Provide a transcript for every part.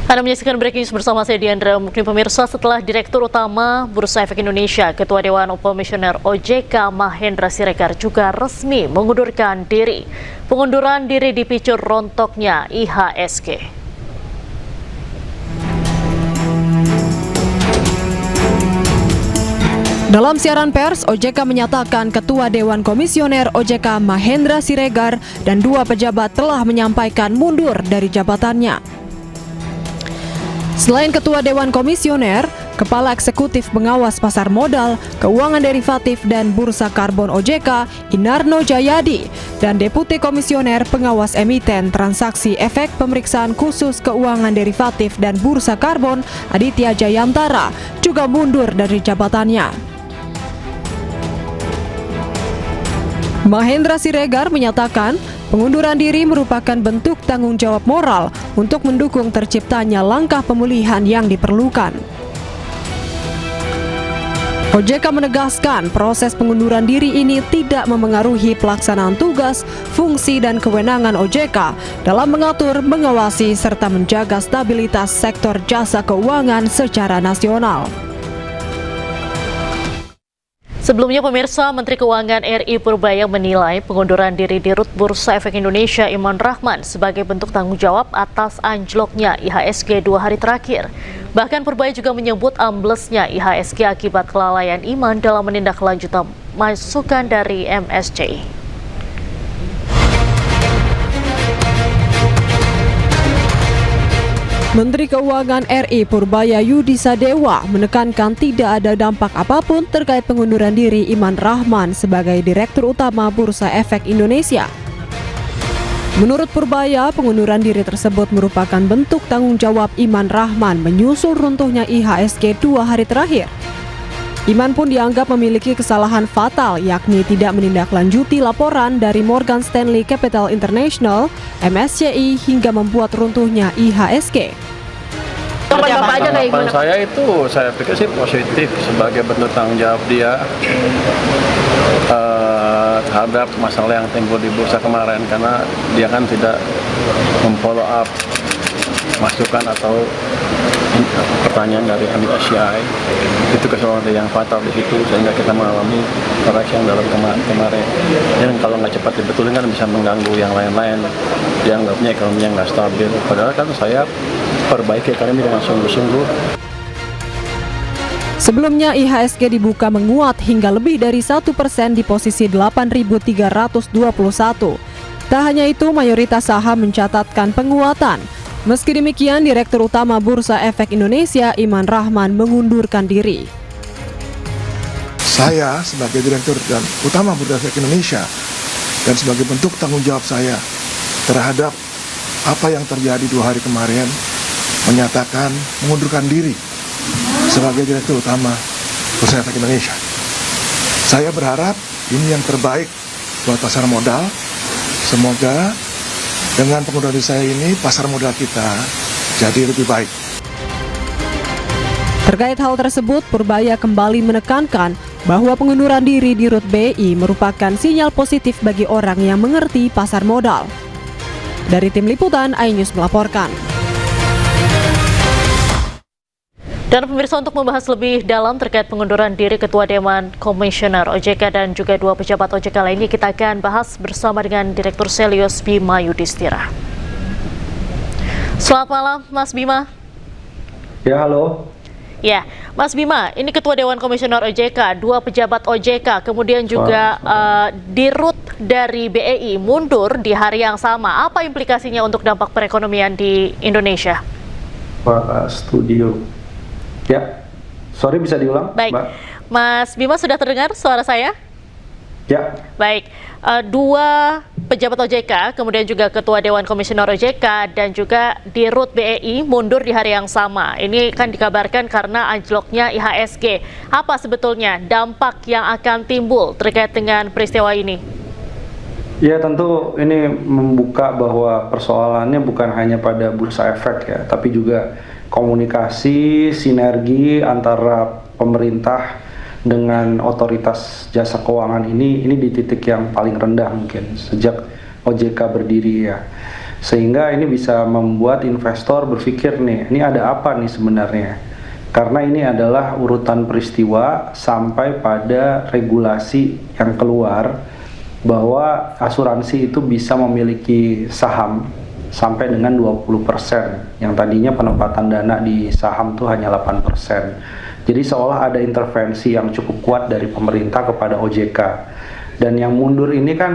Anda menyaksikan Breaking News bersama saya Diandra Mukni. Pemirsa, setelah Direktur Utama Bursa Efek Indonesia, Ketua Dewan Komisioner OJK Mahendra Siregar juga resmi mengundurkan diri. Pengunduran diri dipicu rontoknya IHSG. Dalam siaran pers, OJK menyatakan Ketua Dewan Komisioner OJK Mahendra Siregar dan 2 pejabat telah menyampaikan mundur dari jabatannya. Selain Ketua Dewan Komisioner, Kepala Eksekutif Pengawas Pasar Modal, Keuangan Derivatif dan Bursa Karbon OJK, Inarno Jayadi, dan Deputi Komisioner Pengawas Emiten Transaksi Efek Pemeriksaan Khusus Keuangan Derivatif dan Bursa Karbon, Aditya Jayantara, juga mundur dari jabatannya. Mahendra Siregar menyatakan pengunduran diri merupakan bentuk tanggung jawab moral untuk mendukung terciptanya langkah pemulihan yang diperlukan. OJK menegaskan proses pengunduran diri ini tidak memengaruhi pelaksanaan tugas, fungsi dan kewenangan OJK dalam mengatur, mengawasi serta menjaga stabilitas sektor jasa keuangan secara nasional. Sebelumnya, pemirsa, Menteri Keuangan RI Purbaya menilai pengunduran diri Dirut Bursa Efek Indonesia Iman Rahman sebagai bentuk tanggung jawab atas anjloknya IHSG 2 hari terakhir. Bahkan Purbaya juga menyebut amblesnya IHSG akibat kelalaian Iman dalam menindaklanjuti masukan dari MSCI. Menteri Keuangan RI Purbaya Yudi Sadewa menekankan tidak ada dampak apapun terkait pengunduran diri Iman Rahman sebagai Direktur Utama Bursa Efek Indonesia. Menurut Purbaya, pengunduran diri tersebut merupakan bentuk tanggung jawab Iman Rahman menyusul runtuhnya IHSG 2 hari terakhir. Iman pun dianggap memiliki kesalahan fatal, yakni tidak menindaklanjuti laporan dari Morgan Stanley Capital International, MSCI, hingga membuat runtuhnya IHSG. Harapan saya itu, saya pikir sih positif sebagai bentuk tanggung jawab dia terhadap masalah yang timbul di bursa kemarin, karena dia kan tidak memfollow up masukan atau pertanyaan dari MSCI. Itu kesalahan yang fatal di situ, sehingga kita mengalami koreksi yang dalam kemarin. Dan kalau nggak cepat dibetulin kan bisa mengganggu yang lain-lain. Dianggapnya ekonominya nggak stabil. Padahal kan saya perbaiki ekonomi dengan sungguh-sungguh. Sebelumnya IHSG dibuka menguat hingga lebih dari 1% di posisi 8.321. Tak hanya itu, mayoritas saham mencatatkan penguatan. Meski demikian, Direktur Utama Bursa Efek Indonesia Iman Rahman mengundurkan diri. Saya sebagai Direktur dan Utama Bursa Efek Indonesia dan sebagai bentuk tanggung jawab saya terhadap apa yang terjadi 2 hari kemarin, menyatakan mengundurkan diri sebagai Direktur Utama Bursa Efek Indonesia. Saya berharap ini yang terbaik buat pasar modal. Semoga dengan pengunduran diri saya ini, pasar modal kita jadi lebih baik. Terkait hal tersebut, Purbaya kembali menekankan bahwa pengunduran diri di Dirut BI merupakan sinyal positif bagi orang yang mengerti pasar modal. Dari tim liputan, iNews melaporkan. Dan pemirsa, untuk membahas lebih dalam terkait pengunduran diri Ketua Dewan Komisioner OJK dan juga 2 pejabat OJK lainnya, kita akan bahas bersama dengan Direktur Selios Bima Yudhistira. Selamat malam, Mas Bima. Ya, halo. Ya, Mas Bima, ini Ketua Dewan Komisioner OJK, 2 pejabat OJK, kemudian juga Dirut dari BEI mundur di hari yang sama. Apa implikasinya untuk dampak perekonomian di Indonesia? Pak Studio. Ya, sorry, bisa diulang? Baik, Mbak. Mas Bima, sudah terdengar suara saya? Ya. Baik, 2 pejabat OJK, kemudian juga Ketua Dewan Komisioner OJK dan juga Dirut BEI mundur di hari yang sama. Ini kan dikabarkan karena anjloknya IHSG. Apa sebetulnya dampak yang akan timbul terkait dengan peristiwa ini? Ya, tentu ini membuka bahwa persoalannya bukan hanya pada bursa efek ya, tapi juga komunikasi, sinergi antara pemerintah dengan otoritas jasa keuangan ini di titik yang paling rendah mungkin sejak OJK berdiri ya. Sehingga ini bisa membuat investor berpikir nih, ini ada apa nih sebenarnya? Karena ini adalah urutan peristiwa sampai pada regulasi yang keluar bahwa asuransi itu bisa memiliki saham sampai dengan 20%, yang tadinya penempatan dana di saham tuh hanya 8%. Jadi seolah ada intervensi yang cukup kuat dari pemerintah kepada OJK. Dan yang mundur ini kan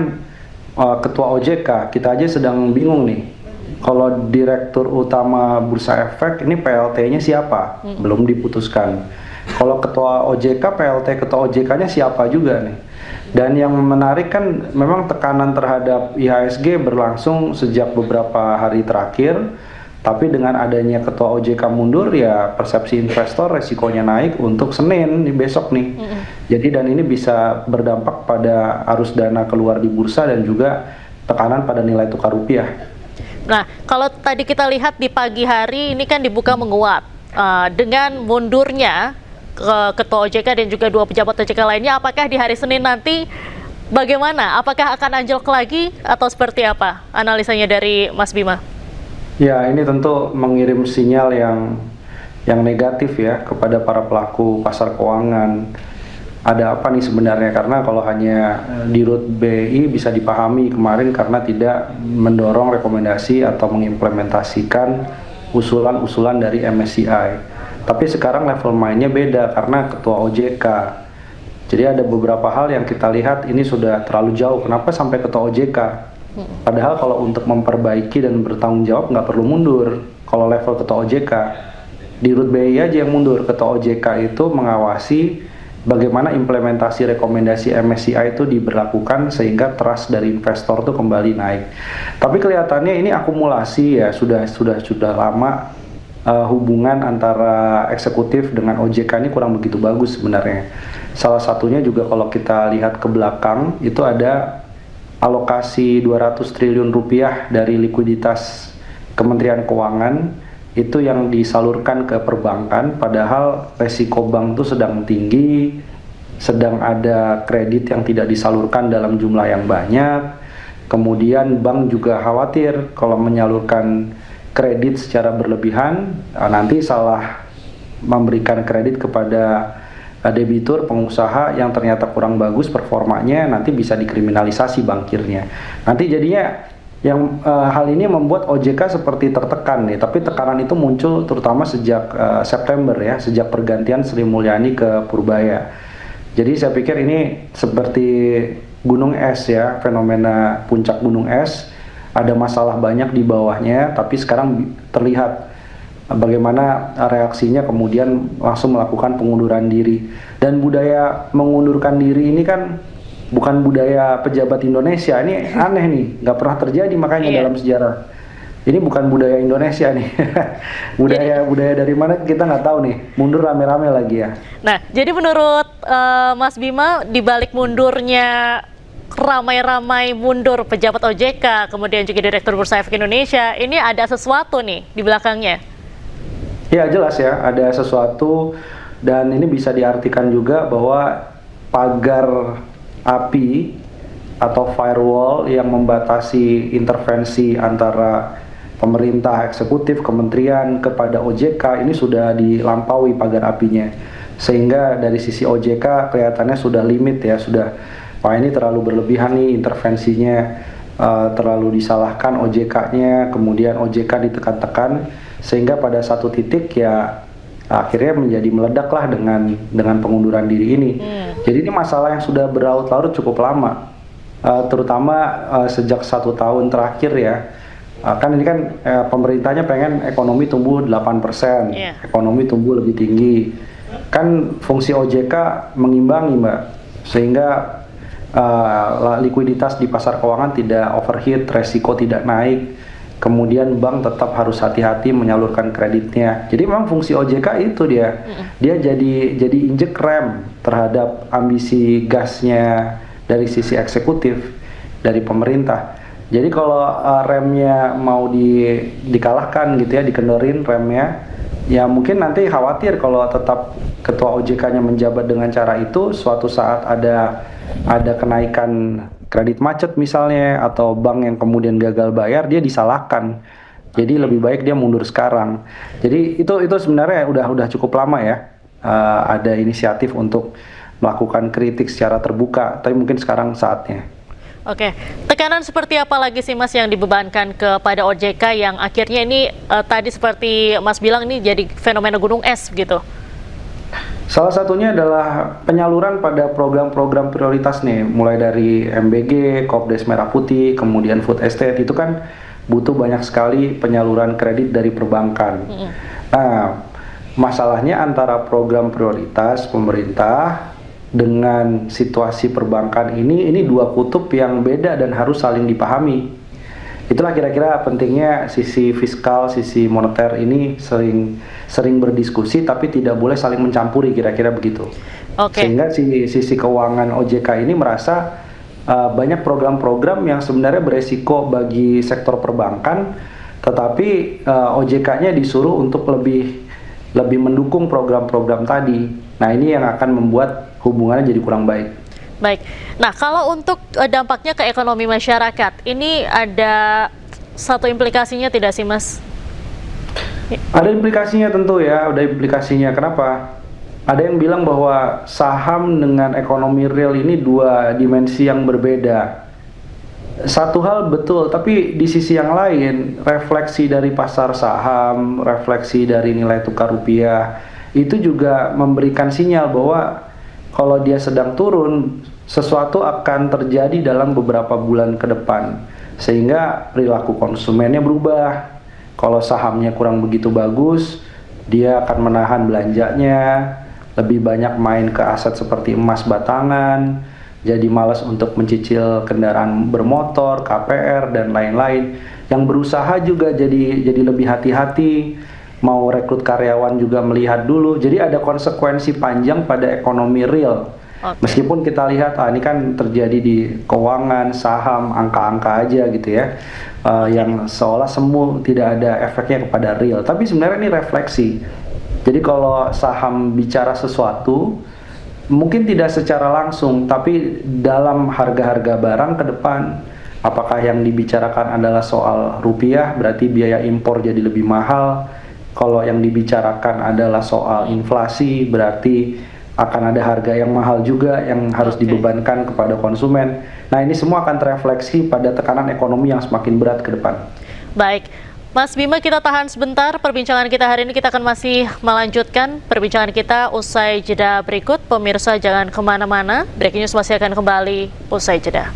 Ketua OJK, kita aja sedang bingung nih. Kalau Direktur Utama Bursa Efek ini PLT-nya siapa? Belum diputuskan. Kalau Ketua OJK, PLT Ketua OJK-nya siapa juga nih? Dan yang menarik kan memang tekanan terhadap IHSG berlangsung sejak beberapa hari terakhir, tapi dengan adanya Ketua OJK mundur ya persepsi investor resikonya naik untuk Senin nih, besok nih. Jadi dan ini bisa berdampak pada arus dana keluar di bursa dan juga tekanan pada nilai tukar rupiah. Nah, kalau tadi kita lihat di pagi hari ini kan dibuka menguat dengan mundurnya Ketua OJK dan juga 2 pejabat OJK lainnya, apakah di hari Senin nanti bagaimana? Apakah akan anjlok lagi atau seperti apa analisanya dari Mas Bima? Ya, ini tentu mengirim sinyal yang negatif ya kepada para pelaku pasar keuangan. Ada apa nih sebenarnya? Karena kalau hanya di Dirut BI bisa dipahami kemarin karena tidak mendorong rekomendasi atau mengimplementasikan usulan-usulan dari MSCI. Tapi sekarang level mainnya beda karena Ketua OJK. Jadi ada beberapa hal yang kita lihat ini sudah terlalu jauh. Kenapa sampai Ketua OJK? Padahal kalau untuk memperbaiki dan bertanggung jawab nggak perlu mundur. Kalau level Ketua OJK, Dirut BI aja yang mundur. Ketua OJK itu mengawasi bagaimana implementasi rekomendasi MSCI itu diberlakukan sehingga trust dari investor itu kembali naik. Tapi kelihatannya ini akumulasi ya, sudah lama. Hubungan antara eksekutif dengan OJK ini kurang begitu bagus sebenarnya. Salah satunya juga kalau kita lihat ke belakang itu ada alokasi 200 triliun rupiah dari likuiditas Kementerian Keuangan itu yang disalurkan ke perbankan, padahal resiko bank itu sedang tinggi, sedang ada kredit yang tidak disalurkan dalam jumlah yang banyak. Kemudian bank juga khawatir kalau menyalurkan kredit secara berlebihan, nanti salah memberikan kredit kepada debitur pengusaha yang ternyata kurang bagus performanya, nanti bisa dikriminalisasi bankirnya. Nanti jadinya yang hal ini membuat OJK seperti tertekan nih, tapi tekanan itu muncul terutama sejak September ya, sejak pergantian Sri Mulyani ke Purbaya. Jadi saya pikir ini seperti gunung es ya, fenomena puncak gunung es. Ada masalah banyak di bawahnya, tapi sekarang terlihat bagaimana reaksinya kemudian langsung melakukan pengunduran diri. Dan budaya mengundurkan diri ini kan bukan budaya pejabat Indonesia, ini aneh nih, nggak pernah terjadi makanya dalam sejarah. Ini bukan budaya Indonesia nih, budaya dari mana kita nggak tahu nih, mundur rame-rame lagi ya. Nah, jadi menurut Mas Bima, di balik mundurnya ramai-ramai mundur pejabat OJK, kemudian juga Direktur Bursa Efek Indonesia, ini ada sesuatu nih di belakangnya? Ya jelas ya, ada sesuatu dan ini bisa diartikan juga bahwa pagar api atau firewall yang membatasi intervensi antara pemerintah, eksekutif, kementerian kepada OJK ini sudah dilampaui pagar apinya. Sehingga dari sisi OJK kelihatannya sudah limit ya, sudah wah ini terlalu berlebihan nih intervensinya, terlalu disalahkan OJK-nya, kemudian OJK ditekan-tekan, sehingga pada satu titik ya akhirnya menjadi meledaklah dengan pengunduran diri ini. Jadi ini masalah yang sudah berlarut-larut cukup lama, terutama sejak 1 tahun terakhir ya. Kan ini kan pemerintahnya pengen ekonomi tumbuh 8%, ekonomi tumbuh lebih tinggi. Kan fungsi OJK mengimbangi Mbak, sehingga likuiditas di pasar keuangan tidak overheat, resiko tidak naik, kemudian bank tetap harus hati-hati menyalurkan kreditnya. Jadi memang fungsi OJK itu dia jadi injek rem terhadap ambisi gasnya dari sisi eksekutif dari pemerintah. Jadi kalau remnya mau dikalahkan gitu ya, dikendorin remnya, ya mungkin nanti khawatir kalau tetap ketua OJK-nya menjabat dengan cara itu, suatu saat ada kenaikan kredit macet misalnya, atau bank yang kemudian gagal bayar, dia disalahkan. Jadi lebih baik dia mundur sekarang. Jadi itu sebenarnya udah cukup lama ya, ada inisiatif untuk melakukan kritik secara terbuka, tapi mungkin sekarang saatnya. Oke, tekanan seperti apa lagi sih Mas yang dibebankan kepada OJK yang akhirnya ini tadi seperti Mas bilang ini jadi fenomena gunung es gitu? Salah satunya adalah penyaluran pada program-program prioritas nih, mulai dari MBG, Kopdes Merah Putih, kemudian Food Estate, itu kan butuh banyak sekali penyaluran kredit dari perbankan. Nah, masalahnya antara program prioritas pemerintah dengan situasi perbankan ini dua kutub yang beda dan harus saling dipahami. Itulah kira-kira pentingnya sisi fiskal, sisi moneter ini sering berdiskusi tapi tidak boleh saling mencampuri, kira-kira begitu. Sehingga sisi keuangan OJK ini merasa banyak program-program yang sebenarnya beresiko bagi sektor perbankan, tetapi OJK-nya disuruh untuk lebih mendukung program-program tadi. Nah, ini yang akan membuat hubungannya jadi kurang baik. Baik. Nah, kalau untuk dampaknya ke ekonomi masyarakat, ini ada satu implikasinya tidak sih, Mas? Ada implikasinya tentu ya, ada implikasinya. Kenapa? Ada yang bilang bahwa saham dengan ekonomi real ini dua dimensi yang berbeda. Satu hal betul, tapi di sisi yang lain, refleksi dari pasar saham, refleksi dari nilai tukar rupiah, itu juga memberikan sinyal bahwa kalau dia sedang turun, sesuatu akan terjadi dalam beberapa bulan ke depan. Sehingga perilaku konsumennya berubah. Kalau sahamnya kurang begitu bagus, dia akan menahan belanjanya, lebih banyak main ke aset seperti emas batangan, jadi malas untuk mencicil kendaraan bermotor, KPR, dan lain-lain. Yang berusaha juga jadi lebih hati-hati, mau rekrut karyawan juga melihat dulu. Jadi ada konsekuensi panjang pada ekonomi real. Meskipun kita lihat ini kan terjadi di keuangan, saham, angka-angka aja gitu ya, yang seolah semu tidak ada efeknya kepada real. Tapi sebenarnya ini refleksi. Jadi kalau saham bicara sesuatu, mungkin tidak secara langsung, tapi dalam harga-harga barang ke depan, apakah yang dibicarakan adalah soal rupiah, berarti biaya impor jadi lebih mahal. Kalau yang dibicarakan adalah soal inflasi, berarti akan ada harga yang mahal juga yang harus dibebankan kepada konsumen. Nah, ini semua akan terefleksi pada tekanan ekonomi yang semakin berat ke depan. Baik, Mas Bima, kita tahan sebentar perbincangan kita hari ini. Kita akan masih melanjutkan perbincangan kita usai jeda berikut. Pemirsa jangan kemana-mana, Breaking News masih akan kembali usai jeda.